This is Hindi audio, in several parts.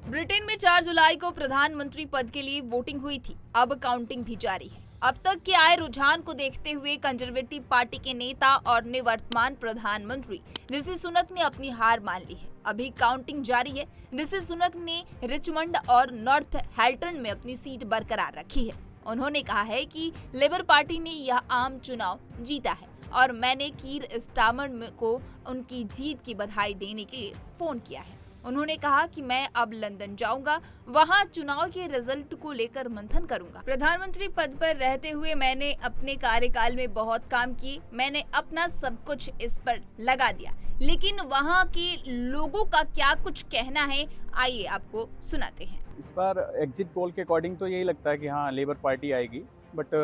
ब्रिटेन में 4 जुलाई को प्रधानमंत्री पद के लिए वोटिंग हुई थी। अब काउंटिंग भी जारी है। अब तक के आए रुझान को देखते हुए कंजर्वेटिव पार्टी के नेता और निवर्तमान प्रधानमंत्री ऋषि सुनक ने अपनी हार मान ली है। अभी काउंटिंग जारी है। ऋषि सुनक ने रिचमंड और नॉर्थ हैल्टन में अपनी सीट बरकरार रखी है। उन्होंने कहा है कि लेबर पार्टी ने यह आम चुनाव जीता है और मैंने कीर स्टारमर को उनकी जीत की बधाई देने के लिए फोन किया है। उन्होंने कहा कि मैं अब लंदन जाऊंगा, वहां चुनाव के रिजल्ट को लेकर मंथन करूंगा। प्रधानमंत्री पद पर रहते हुए मैंने अपने कार्यकाल में बहुत काम किए। मैंने अपना सब कुछ इस पर लगा दिया, लेकिन वहां के लोगों का क्या कुछ कहना है, आइए आपको सुनाते हैं। इस बार एग्जिट पोल के अकॉर्डिंग तो यही लगता है कि हाँ लेबर पार्टी आएगी, बट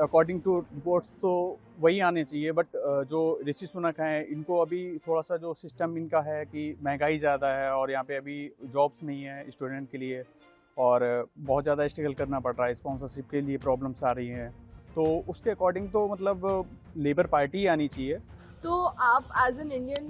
अकॉर्डिंग टू रिपोर्ट्स तो वही आने चाहिए। बट जो ऋषि सुनक हैं, इनको अभी थोड़ा सा जो सिस्टम इनका है कि महंगाई ज़्यादा है और यहाँ पे अभी जॉब्स नहीं है स्टूडेंट के लिए, और बहुत ज़्यादा स्ट्रगल करना पड़ रहा है, स्पॉन्सरशिप के लिए प्रॉब्लम्स आ रही हैं, तो उसके अकॉर्डिंग तो मतलब लेबर पार्टी आनी चाहिए। तो आप एज एन इंडियन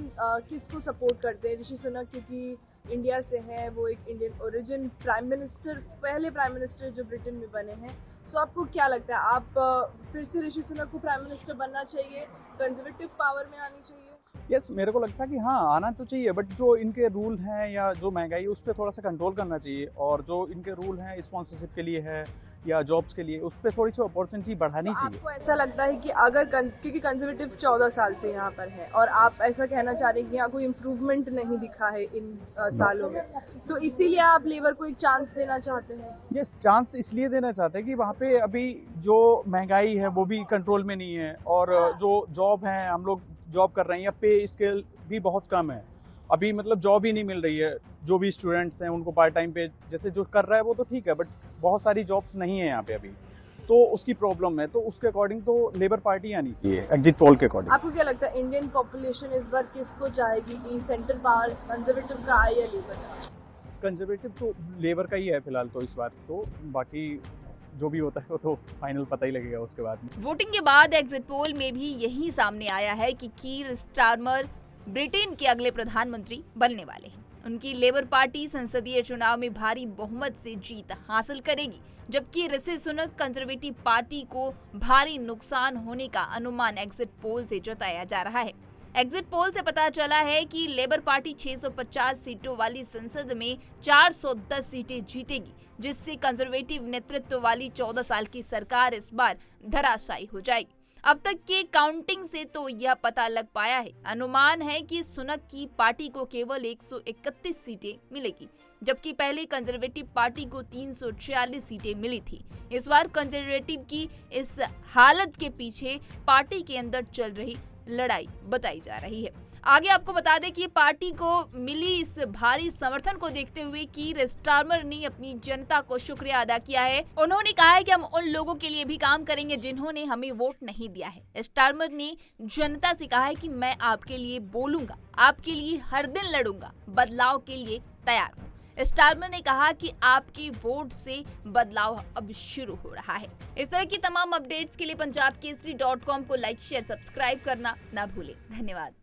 किसको सपोर्ट करते हैं? ऋषि सुनक क्योंकि इंडिया से हैं, वो एक इंडियन ओरिजिन प्राइम मिनिस्टर, पहले प्राइम मिनिस्टर जो ब्रिटेन में बने हैं। तो आपको क्या लगता है, आप फिर से ऋषि सुनक को प्राइम मिनिस्टर बनना चाहिए, कंजर्वेटिव पावर में आनी चाहिए? यस, मेरे को लगता है कि हाँ आना तो चाहिए, बट जो इनके रूल हैं या जो महंगाई है उस पर थोड़ा सा कंट्रोल करना चाहिए, और जो इनके रूल हैं स्पॉन्सरशिप के लिए है या जॉब्स के लिए, उस पर थोड़ी सी अपॉर्चुनिटी बढ़ानी चाहिए। आपको ऐसा लगता है कि अगर क्योंकि कंजर्वेटिव 14 साल से यहाँ पर है और आप ऐसा कहना चाह रहे हैं कि यहाँ कोई इम्प्रूवमेंट नहीं दिखा है इन सालों में, तो इसीलिए आप लेबर को एक चांस देना चाहते हैं? यस, चांस इसलिए देना चाहते हैं कि वहाँ पे अभी जो महंगाई है वो भी कंट्रोल में नहीं है, और जो जॉब है, हम लोग जॉब कर रहे हैं या पे स्केल भी बहुत कम है अभी, मतलब जॉब ही नहीं मिल रही है। जो भी स्टूडेंट्स हैं उनको पार्ट टाइम पे जैसे जो कर रहा है वो तो ठीक है, बट बहुत सारी जॉब्स नहीं है यहाँ पे अभी, तो उसकी प्रॉब्लम है। तो उसके अकॉर्डिंग तो लेबर पार्टी आनी चाहिए एग्जिट पोल के अकॉर्डिंग। आपको क्या लगता है इंडियन पॉपुलेशन इस बार किसको चाहेगी, कि सेंट्रल पावर कंजर्वेटिव का आए या लेबर का? कंजर्वेटिव तो लेबर का ही है फिलहाल तो इस बार, तो बाकी जो भी होता है वो तो फाइनल पता ही लगेगा उसके बाद में। वोटिंग के बाद एग्जिट पोल में भी यही सामने आया है कि कीर स्टारमर ब्रिटेन के अगले प्रधानमंत्री बनने वाले हैं। उनकी लेबर पार्टी संसदीय चुनाव में भारी बहुमत से जीत हासिल करेगी, जबकि ऋषि सुनक कंजर्वेटिव पार्टी को भारी नुकसान होने का अनुमान एग्जिट पोल से जताया जा रहा है। एग्जिट पोल से पता चला है कि लेबर पार्टी 650 सीटों वाली संसद में 410 सीटें जीतेगी, जिससे कंजर्वेटिव नेतृत्व वाली 14 साल की सरकार इस बार धराशायी हो जाएगी। अब तक के काउंटिंग से तो यह पता लग पाया है, अनुमान है कि सुनक की पार्टी को केवल 131 सीटें मिलेगी, जबकि पहले कंजर्वेटिव पार्टी को 346 सीटें मिली थी। इस बार कंजर्वेटिव की इस हालत के पीछे पार्टी के अंदर चल रही लड़ाई बताई जा रही है। आगे आपको बता दें कि पार्टी को मिली इस भारी समर्थन को देखते हुए कीर स्टारमर ने अपनी जनता को शुक्रिया अदा किया है। उन्होंने कहा है कि हम उन लोगों के लिए भी काम करेंगे जिन्होंने हमें वोट नहीं दिया है। स्टारमर ने जनता से कहा है कि मैं आपके लिए बोलूंगा, आपके लिए हर दिन लड़ूंगा, बदलाव के लिए तैयार हूँ। स्टारमर ने कहा कि आपके वोट से बदलाव अब शुरू हो रहा है। इस तरह की तमाम अपडेट्स के लिए पंजाबकेसरी.com को लाइक, शेयर, सब्सक्राइब करना ना भूलें। धन्यवाद।